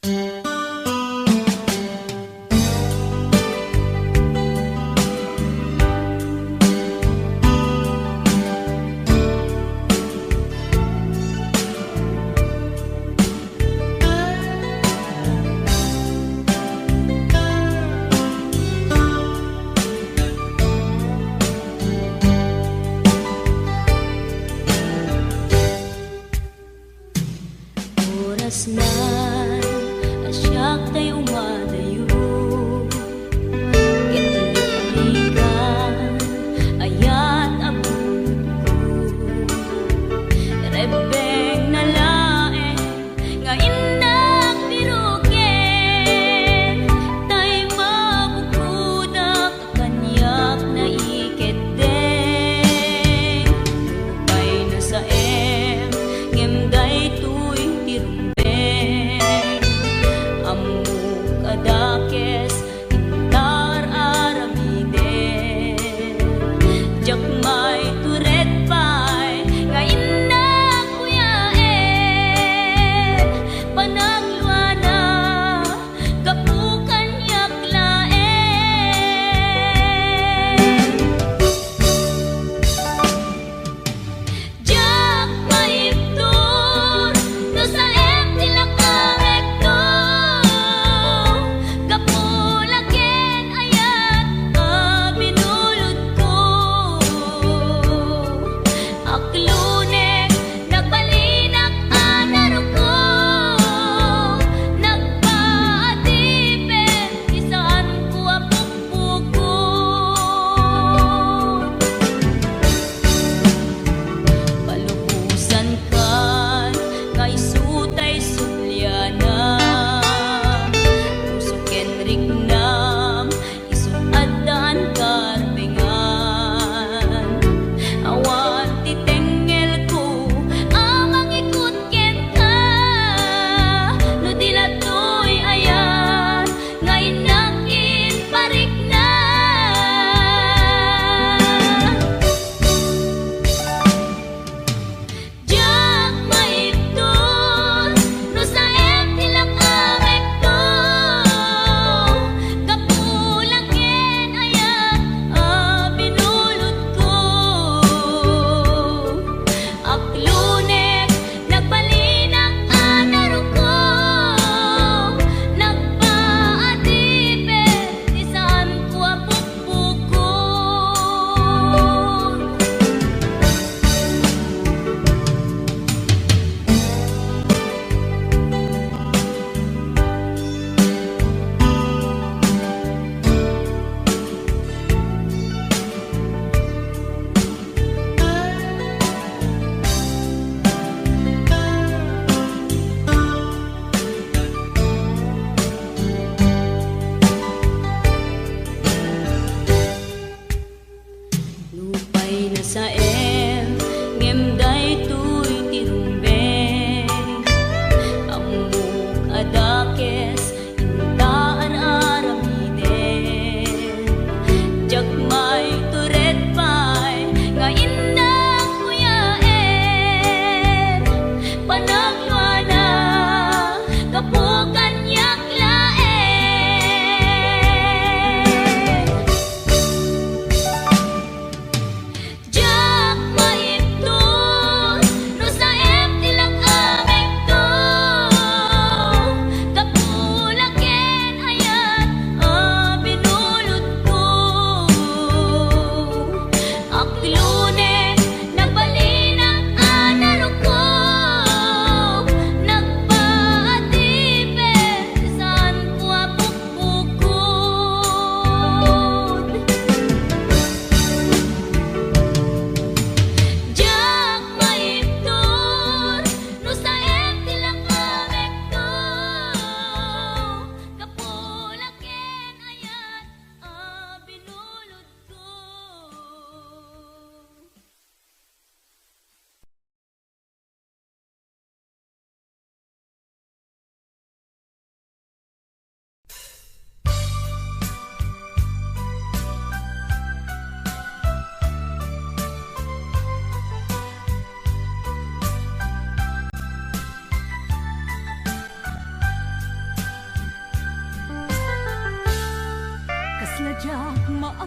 Nan asyak tayo madayo Kitlikan ayat abun Rebeng na lae nga inak biruken Tay mabukudak kanyak na iketeng Upay na sa ngem day tuy tirong dark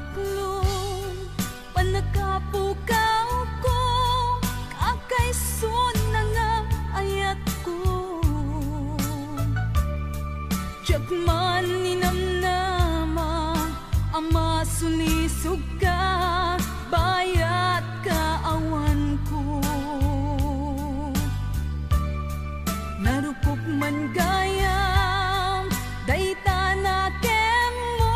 mapuklong panakapukaw ko kakaisun na nga ayat ko Jagman ninamnama ama sulisog ka bayat kaawan ko narupok man gayam dayta na kemo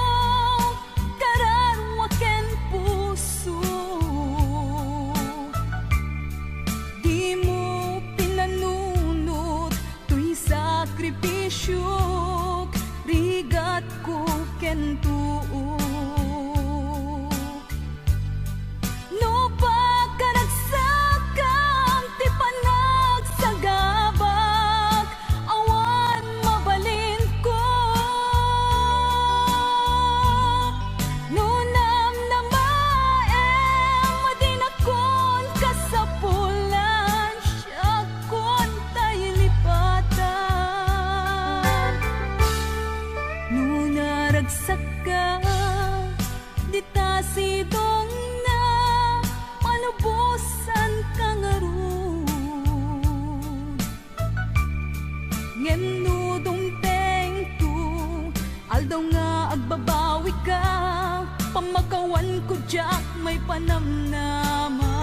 kararwaken puso di mo pinanunot tuy sakripisyo rigat ko ken tuo no pagkaragsakam ti panagsagabak awan mabalin ko no namnamaem madinakon kasapulan siya kon tayo lipatan no naragsak ka di ta sidong na manubusan ka nga ron ngem nudong tengto aldaw nga agbabawi ka pamakawan ko jak may panamnama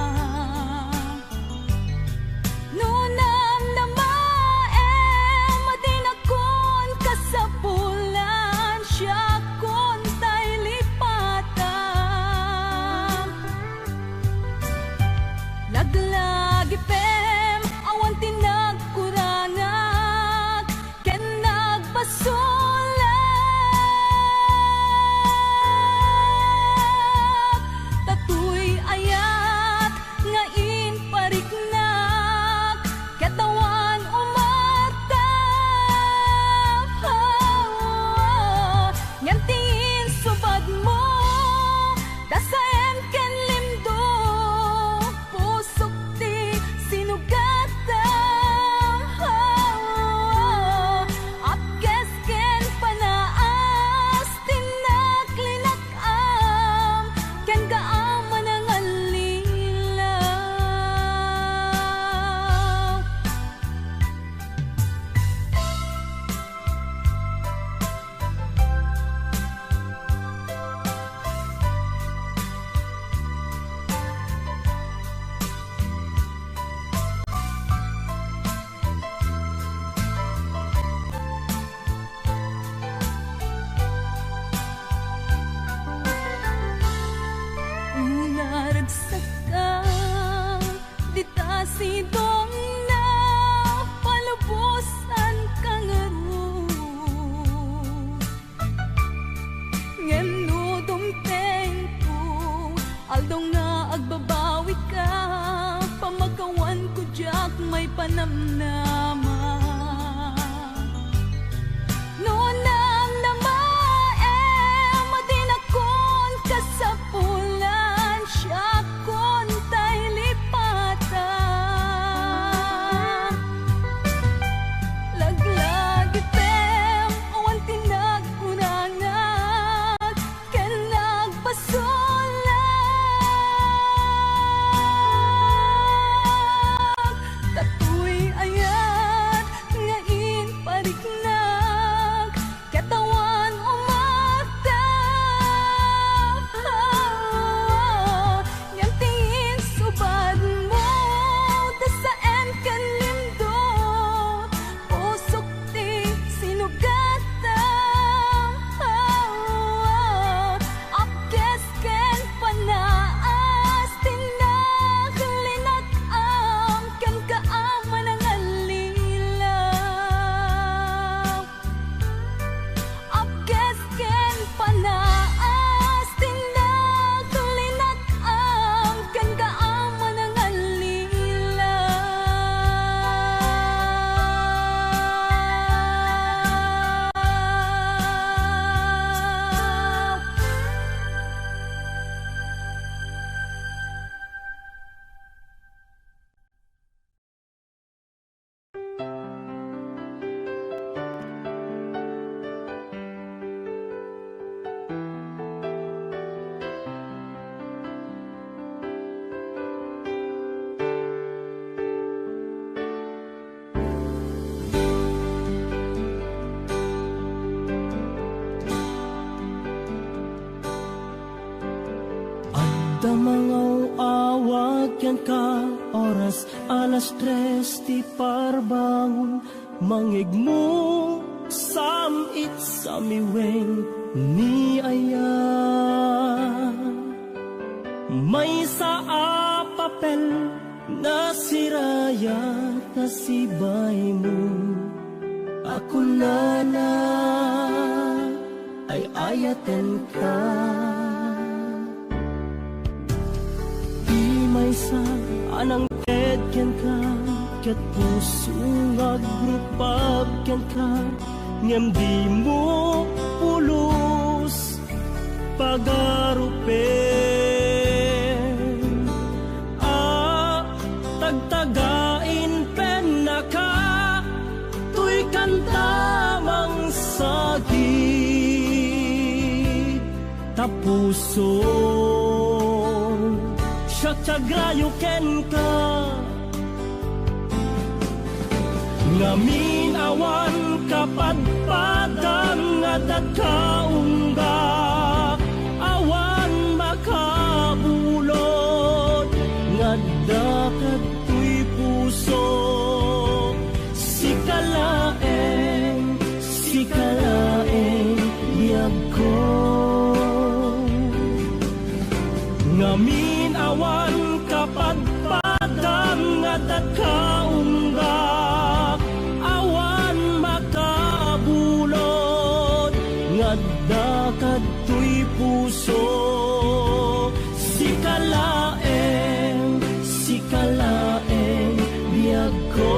no namnamaem madinakon kasapulan siya kon tay lipatan laglagi pem awan tinagkurangak ken nagpasulat tatuy ayat nga inpariknak katawan umatap ngem tingin subad mo dasaem ken limdo pusok ti sinugatam apkes ken ka oras alas 3 ti parbangon mangigmo samit samiweng ni aya may sa papel na siraya na sibay mo ako na ay ayaten ka di may sa anang ken ka ket puso agrupag ken ka ngem di mo pulos pagarupen tagtagain pen naka tuy kantamang sakit tapuso siya tiagrayo ken ka ngamin awan kapadpadan nga dagkaunggak awan makabulod nga dakat tuy puso sikalaeng biyag ko ngamin awan kapadpadan nga dagkaunggak awan makabulod nga dakat tuy puso sikalaeng biyag ko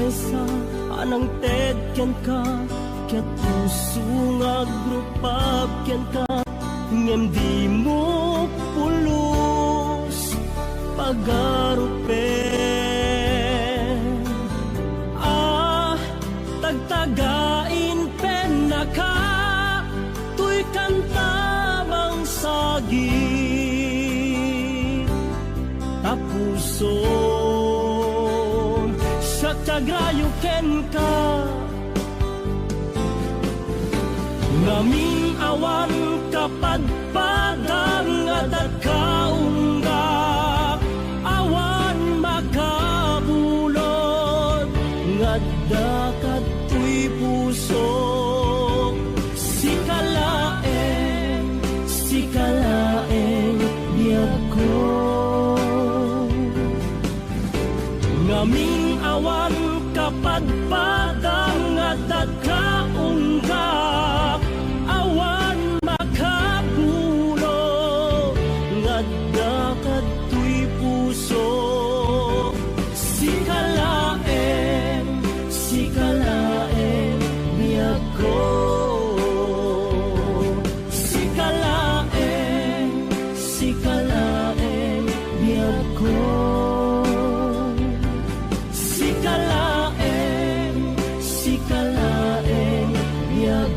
sa anang ted ken ka ket puso agrupag ken ka ngem di mo pulos pagarupen tagtagain pen naka tuy kantamang sagit tapuso tagrayo ken ka ngamin awan kapadpadan nga dagkaunggak awan makabulod nga dakat tuy puso sikalaeng biyag ko ngamin awan kapadpadan nga dagkaunggak awan makabulod nga dakat tuy puso sikalaeng biyag ko sikalaeng biyag ko sikalaeng biyag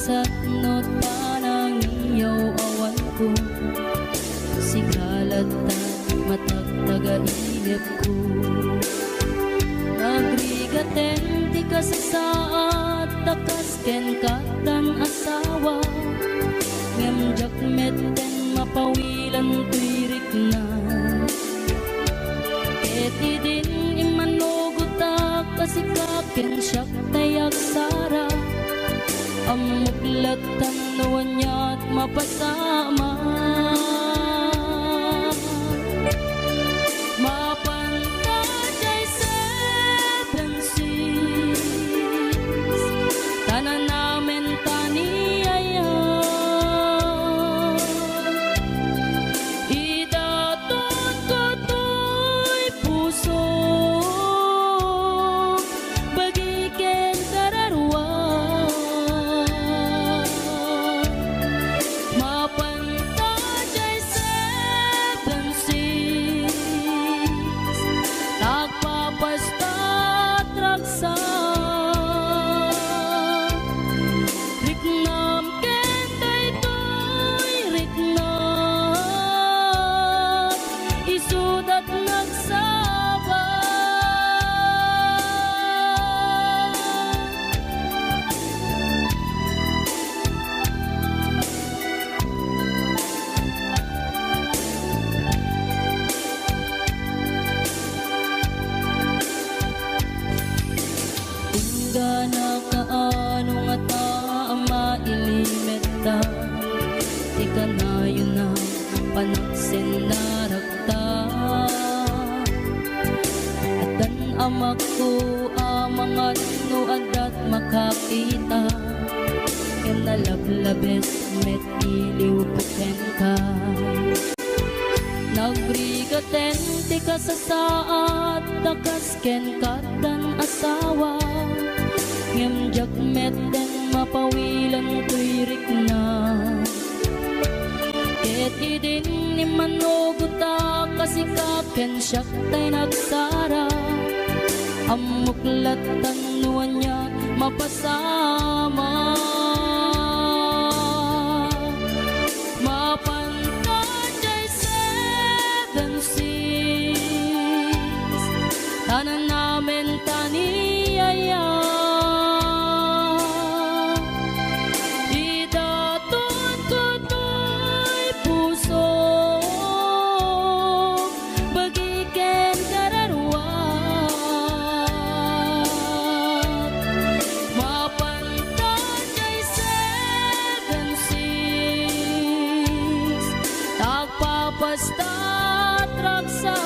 Sat no tanang iyaw awan ko Sikalat ta matagtaga-inip ko Nagrigaten ti kasasaat takas ken katan asawa Ngemjak meten mapawilan tuirik na Eti din imanugutak kasikaken siyak tayak sara Amuklat tanuan niya't mapasama Mapantajay seven seas Tanan namin taniyaya Idaton ko to'y puso Bagiken kararwa Mapantajay seven seas Tagpapasta't raksa Riknam ken daytoy riknam Isudat nagsaba Tingga na kaano nga taama ilimeta Di ka na yun na panaksin na rakta At dan amak ko mga nuad at makakita Ken nalablabes met iliw puken ka Nagbrigaten ti kasasaat takas ken katan asawa Ngemjak meten mapawilan tuirik na Ket idin ni manuguta kasikaken siyak tay nagsara Amuklat tanuan niya mapasama Mapantajay seven seas Tanan namin taniyaya Idaton ko to'y puso Bagiken kararwa Mapantajay seven seas Tagpapasta't raksa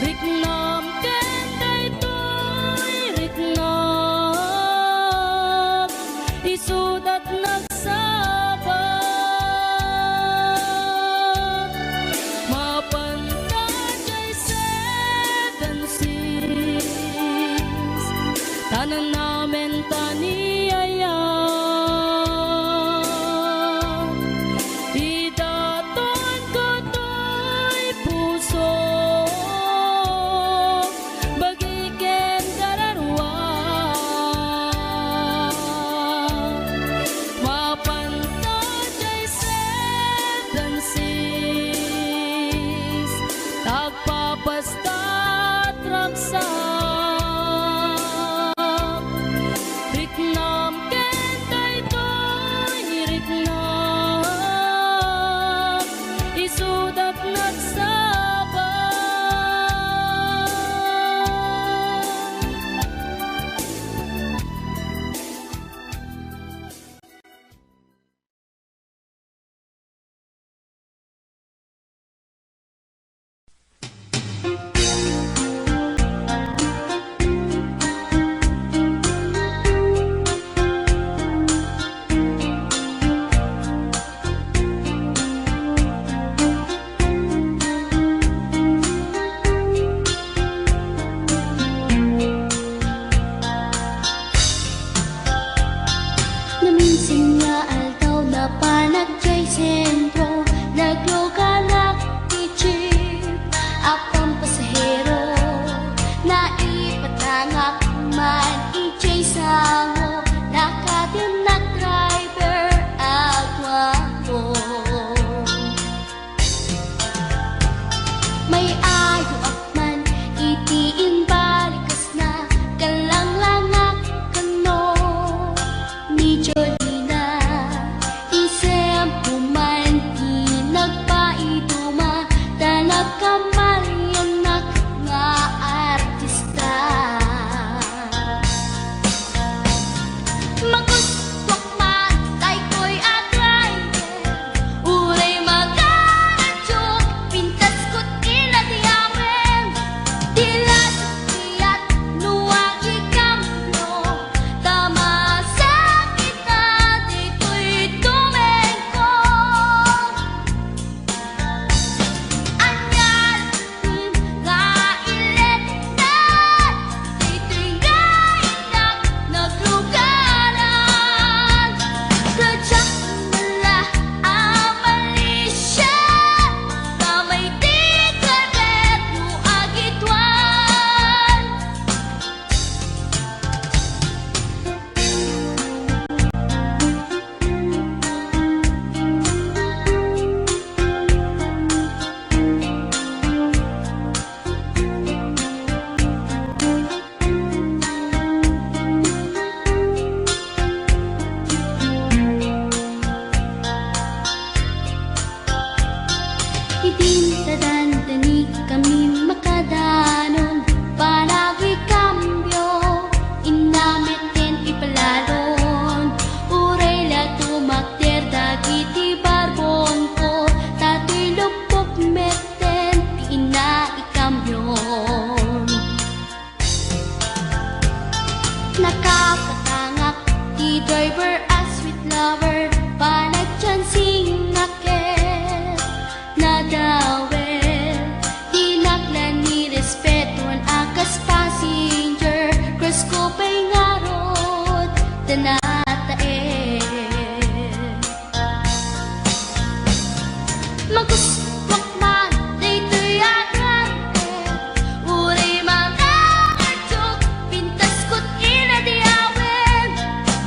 Riknam ken daytoy riknam Isudat nagsaba Mapantajay seven seas Tanan namin taniyaya Idaton ko to'y puso Bagiken kararwa Mapantajay seven seas Tagpapasta't raksa Riknam ken daytoy riknam Isudat nagsaba balikas na kalanglangak kano ni Jolina. Isem puman di nagpaiduma tanag kamalyanak nga artista. Maguswak matay ko'y atrayer, uray magaradyok, pintas ko't inadiyamen. Dilat iyat nuwagi kamlo, tama sa kita dito'y tumengko. Anyal nga ilet na, dito'y nga inak naglugaran. Radyak mala amalisya, kamay di karet no agitwan. Idintadandani kami makadanon, panagi kambyo, inamiten ipalalon. Uray la tumakter dagiti barbon ko, tato'y lupok meten, di ina ikambyon. Nakakatangak di driver as sweet lover, panagchansing nakit nadawel. Di naklan ni respetuan akas passenger, cross ko pa'y ngarot tanatae. Maguswak man dito'y agrante, uray magaradyok, pintas ko't inadiyawen.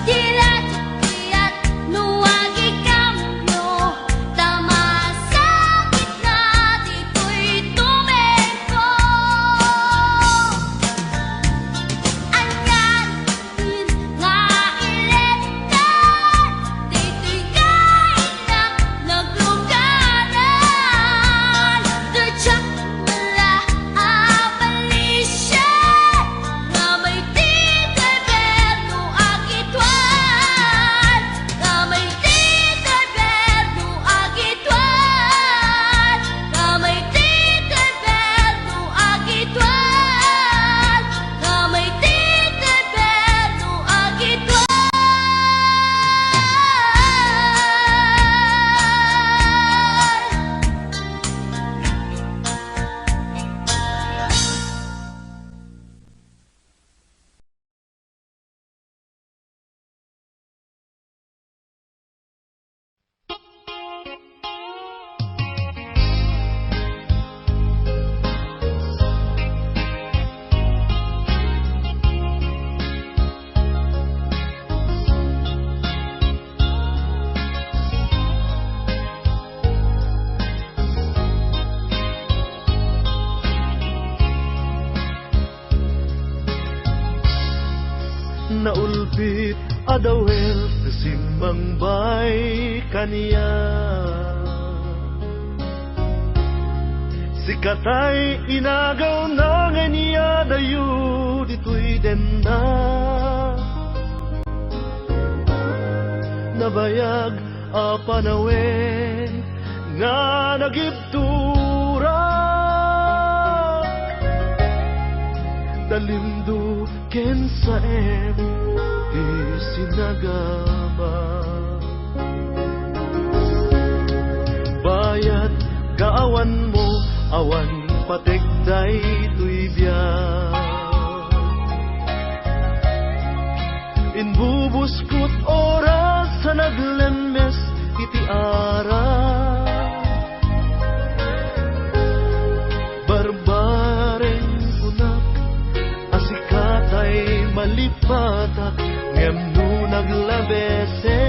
Dilat iyat nuwagi kamlo, tama sa gitna dito'y tumengko. Anyal nga ilet na, dito'y nga inak naglugaran. Radyak mala amalisya, kamay di driver no agitwan. Kamay di driver no agitwan. Kamay di driver no agitwan. Kamay di driver no agitwan. Naulbit adawel kasimbang bay kaniya. Sikatay inagaw na nga niya dayo dito'y denda. Nabayag a panawen nga nagibtura. Dalimdo ken sa isinagama. Bayat kaawan mo, awan pategday tuy biyak. Inbubuskot oras sa naglemes iti ara. Barbareng unak asikatay malipatak ngem no naglabese.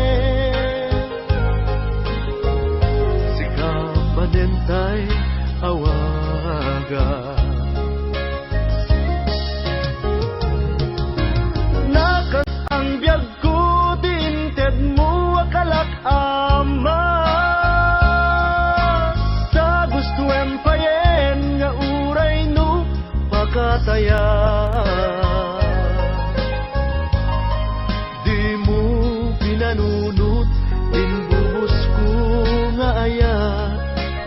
Sikapanentay awaga. Di mo pinanunot, dinbubos ko nga aya,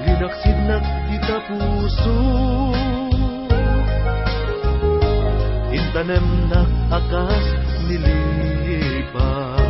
linaksid na kita puso. Intanem na akas nilipas.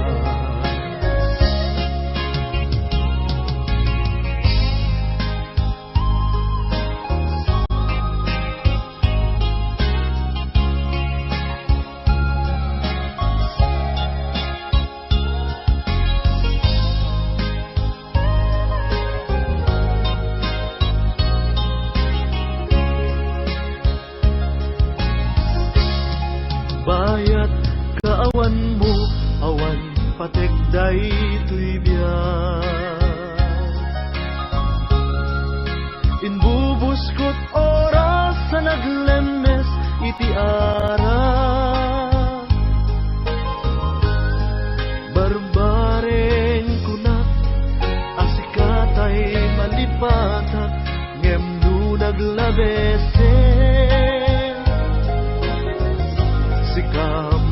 Bayat kaawan mo, awan patekday tuy biyak. Inbubuskot oras sa naglemes iti ara. Barbareng kunak, asikatay malipatak, ngem no naglabesen.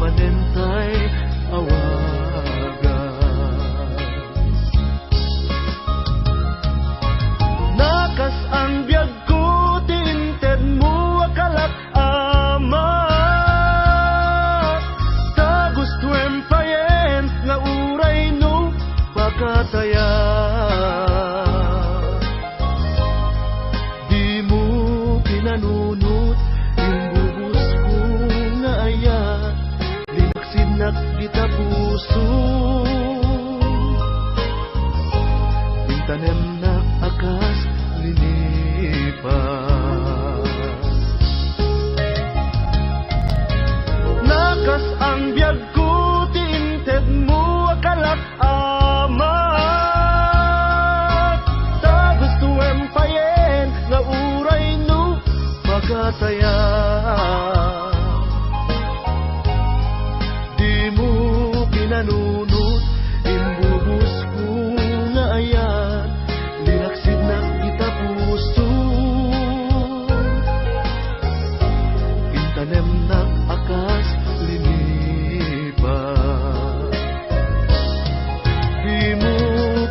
Manentay awagan. Nakas ang biyag ko, tinted mo akalat amat. Ta gustuem payen nga uray no pakataya. Di mo pinanunot, imbubus ko nga aya, sinak kita puso. Intanem na akas linipas. Nakas ang biyag ko, tinted mo akalat amat. Ta gustuem payen nga uray no magataya. Pinanunot, imbubus ko nga ayan, linaksid na kita puso. Intanem na akas linipas. Di mo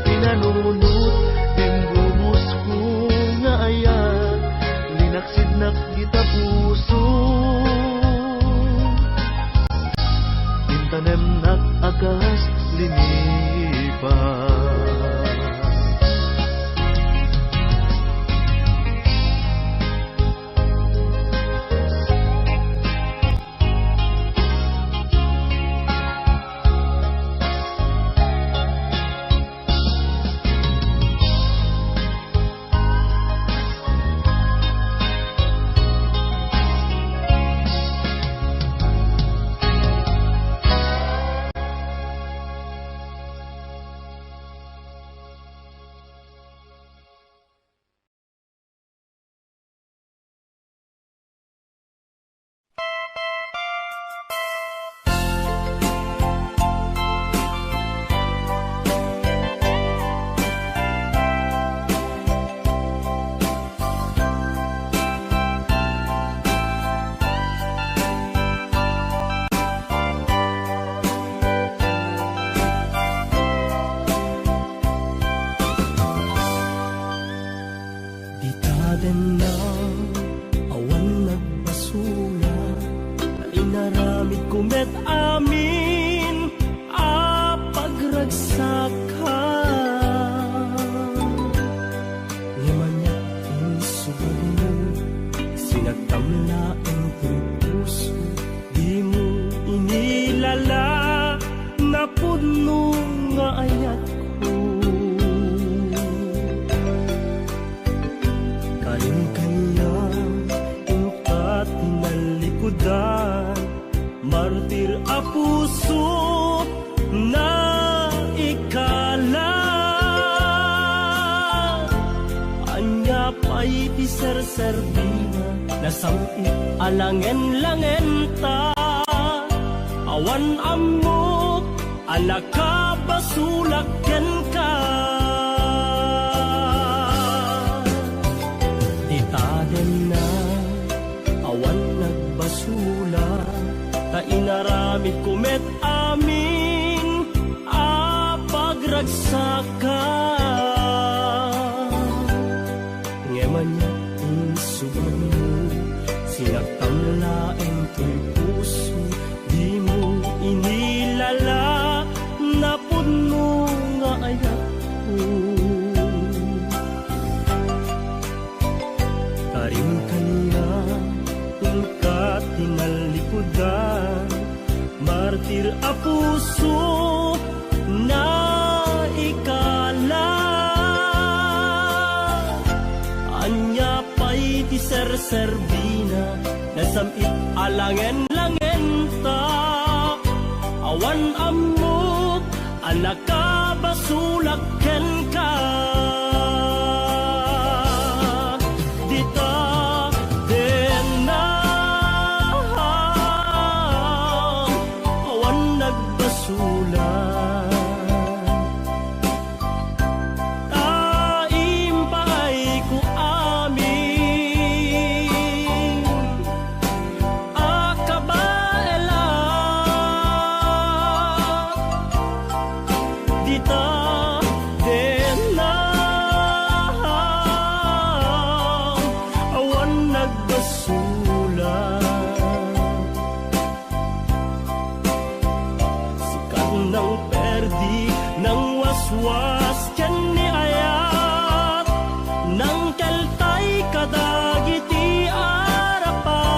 pinanunot, imbubus ko nga ayan, linaksid na kita puso. Intanem na akas linipas. Kumet amin a pagragsakan, limanyak insubad mo, sinagtamla ang puso. Di mo inilala na puno nga ayat ko. Kaling-kanyang ingkat tinalikudan, martir a puso na ikala. Anya pa'y piser-serbina, nasamit alangen-langen ta. Awan amok, alaka basulaken ka. Di taden na, awan nagbasula. inaramid kumet amin a pagragsaka. Ngeman niya insubad mo, sinagtamlaeng to'y puso, di mo inilala na puno nga ayak ko. Karim kaniya ka tinalikudan, martir a puso na ikala. Anya pa'y ti serserbina, nasamit alangen-langen ta. Awan amok, anak ka basulaken ka. Dita din na awan nagbasulan. Taim pa'y ko amin akabaela. Dita din na awan nagbasulan. Sikat ng perdi ng waswas ken ni ayat, ng keltay kadagiti arapaan.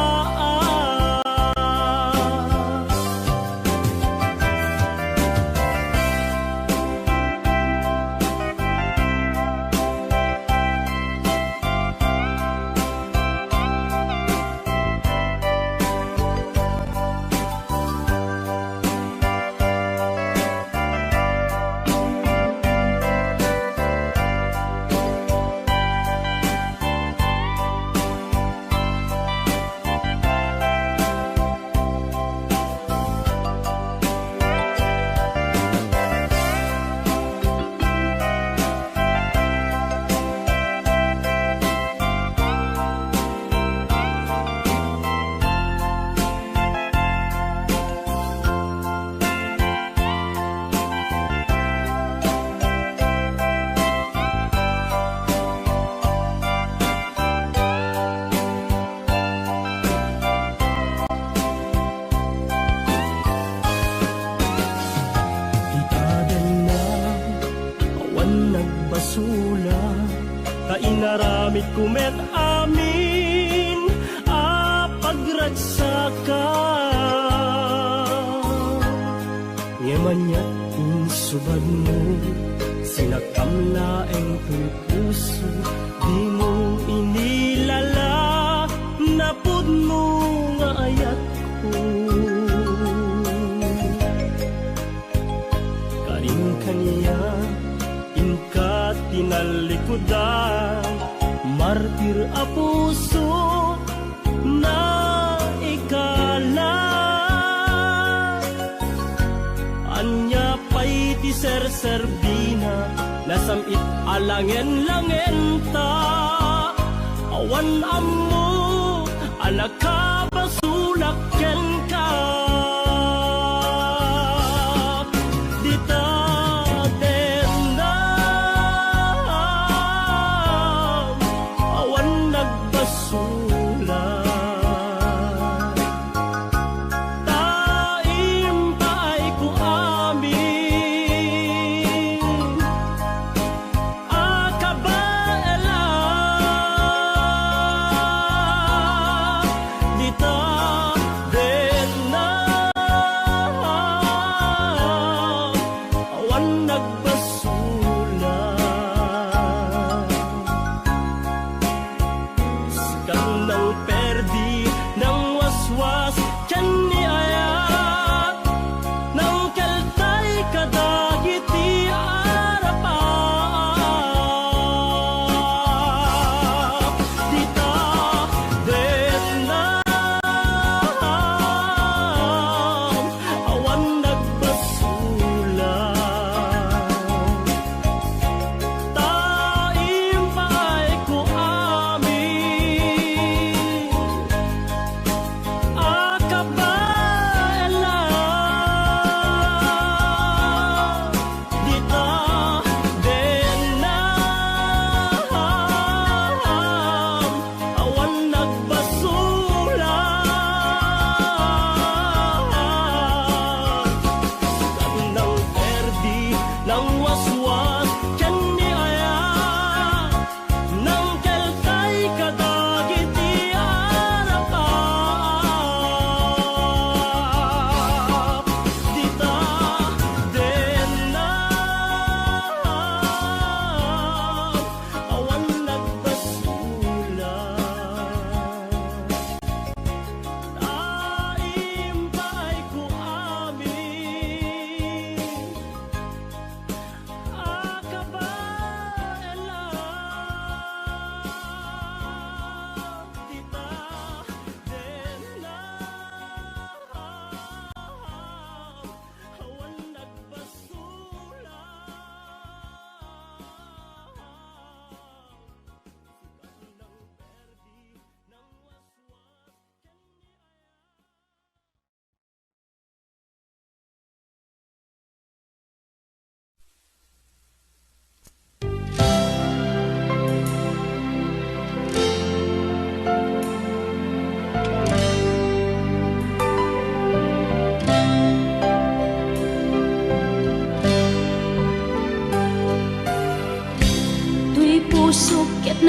Nagbasula, kainaramid kumet amin a pagragsaka. Ngeman niya insubad mo, sinagtamlaeng to'y puso, di mo inilala na pudno nga ayat ko. Karin kaniya ka tinalikudan, martir a puso na ikala. Anya pa'y ti serserbina, nasamit alangen-langen ta. Awan ammo, anak ka basulaken ka. Dita basulan. Taim pa'y ko amin akabaela. Dita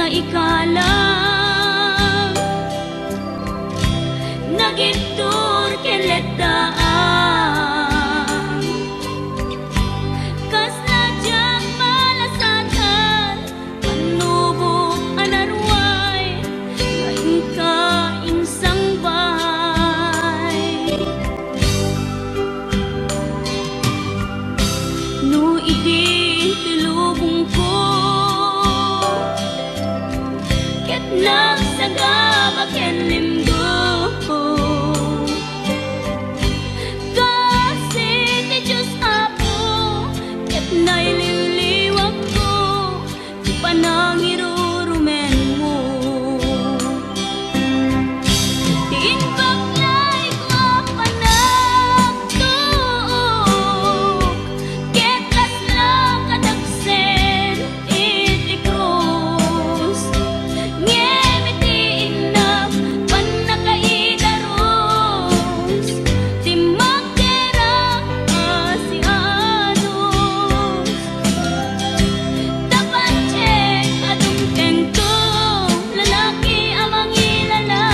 na ikalang nagitur keletdaan kas nadyang malasatan panubo anarway ngayon ka insang bahay no idi tilubong ko ket nagsagabak ken limdo kasi ti Diyos Apo ket naililiwag ko ti panangirurumen mo ti inbaklay ko panagtuok ket laslang kadagsen iti krus ngem iti inam panakaidarus ti magderang asianos dapat check adung kengko lalaki amang ilala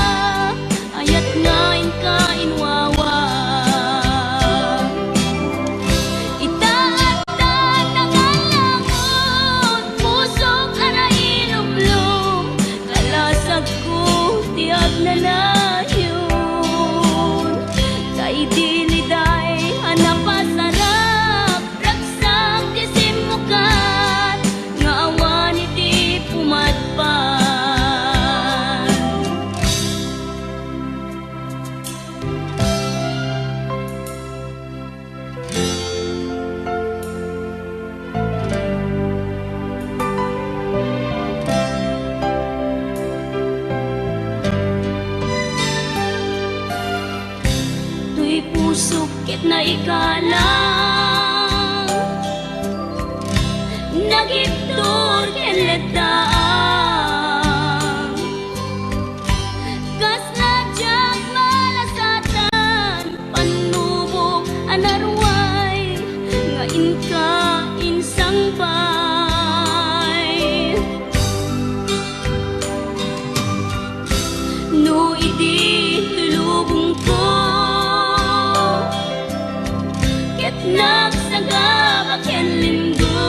ayat ngain ka inwawa itaatan nangalangon pusok ana ilumlum kalasag ko ti agnanayon kay diliday hanapasarap ragsak ti simukan nga awan iti pumadpan tuy pusok ket na ikalang nagiptur ken letdaan kas nadyang malasatan panubo anarway ngain ka insang bay no idi tulubong ko ket nagsagabak ken limdo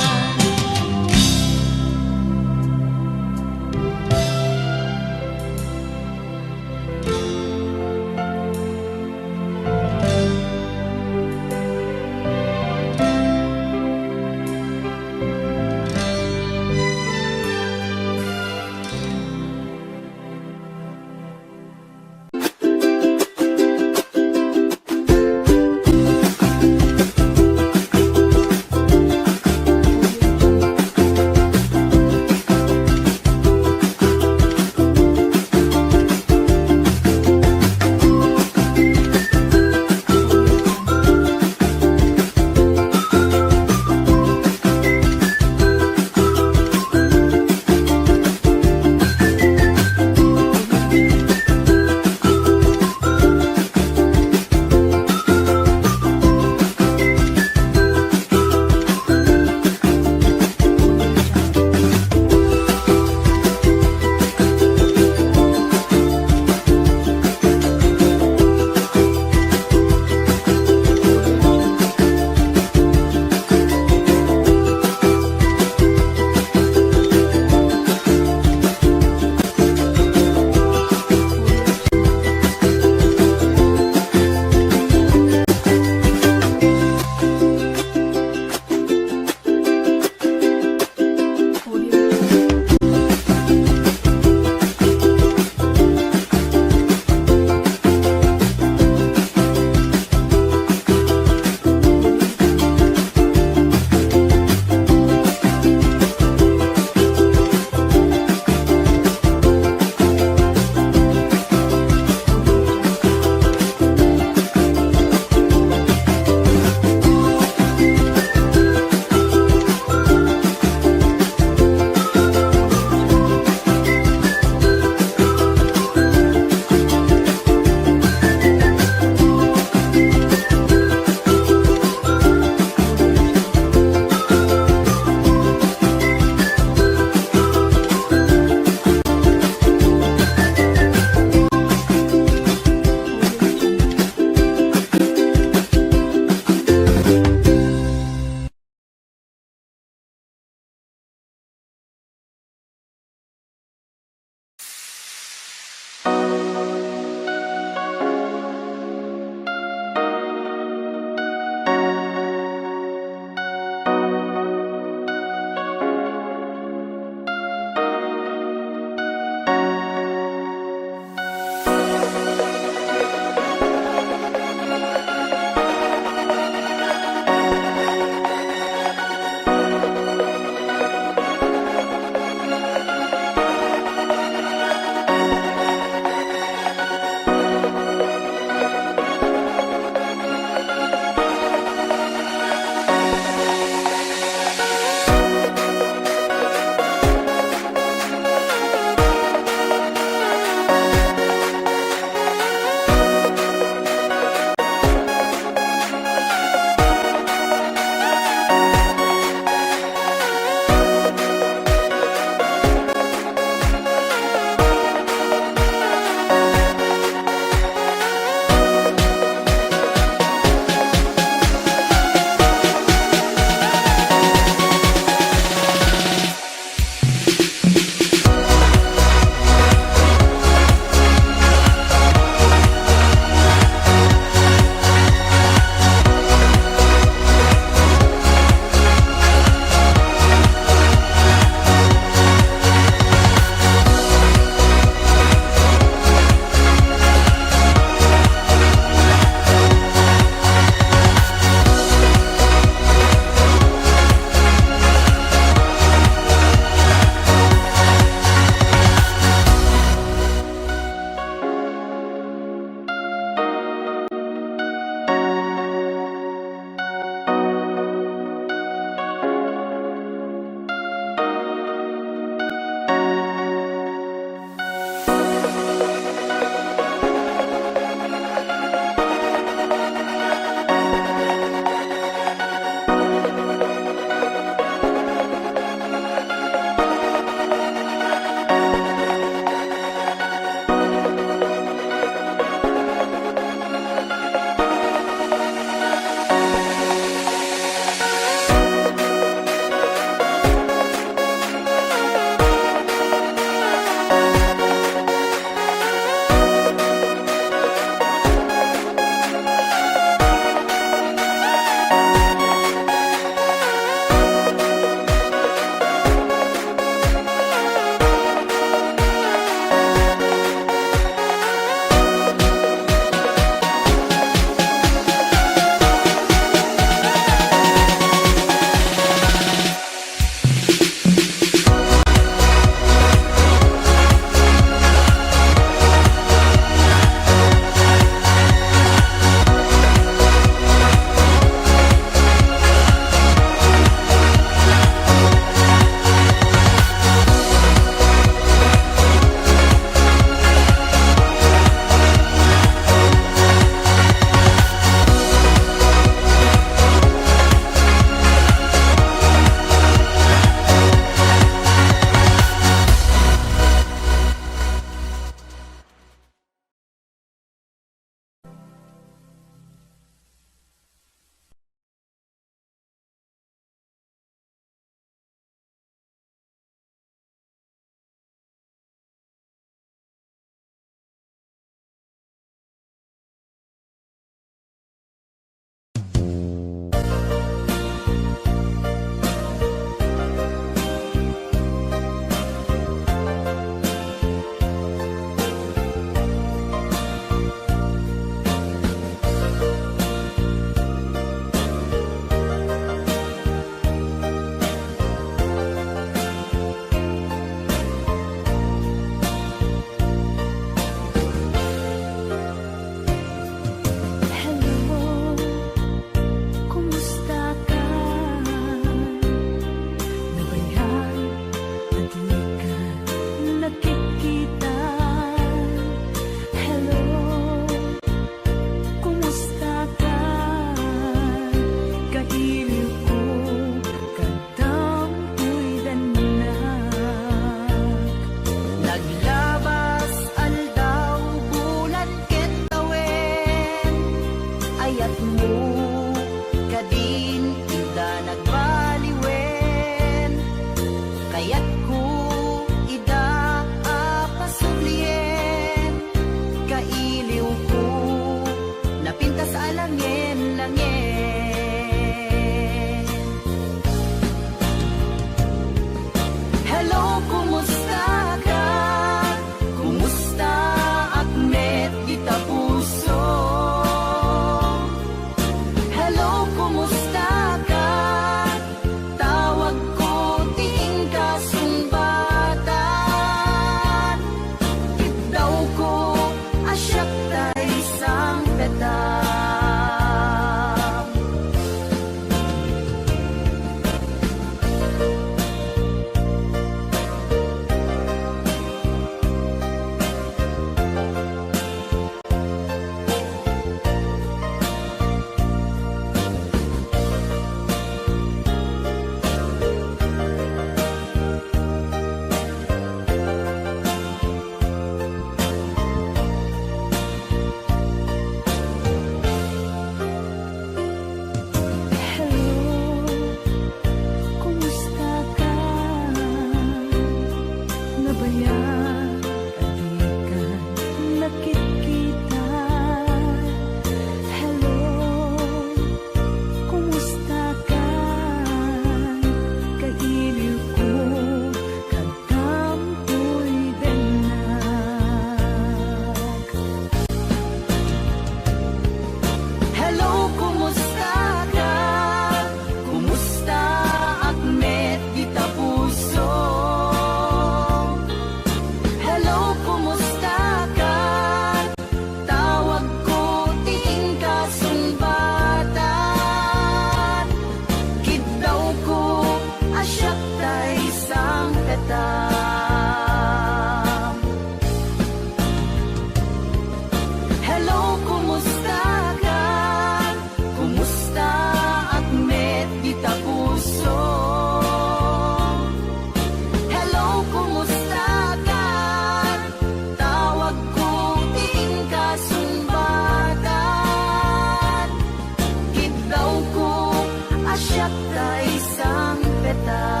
Asyak ka isang petal.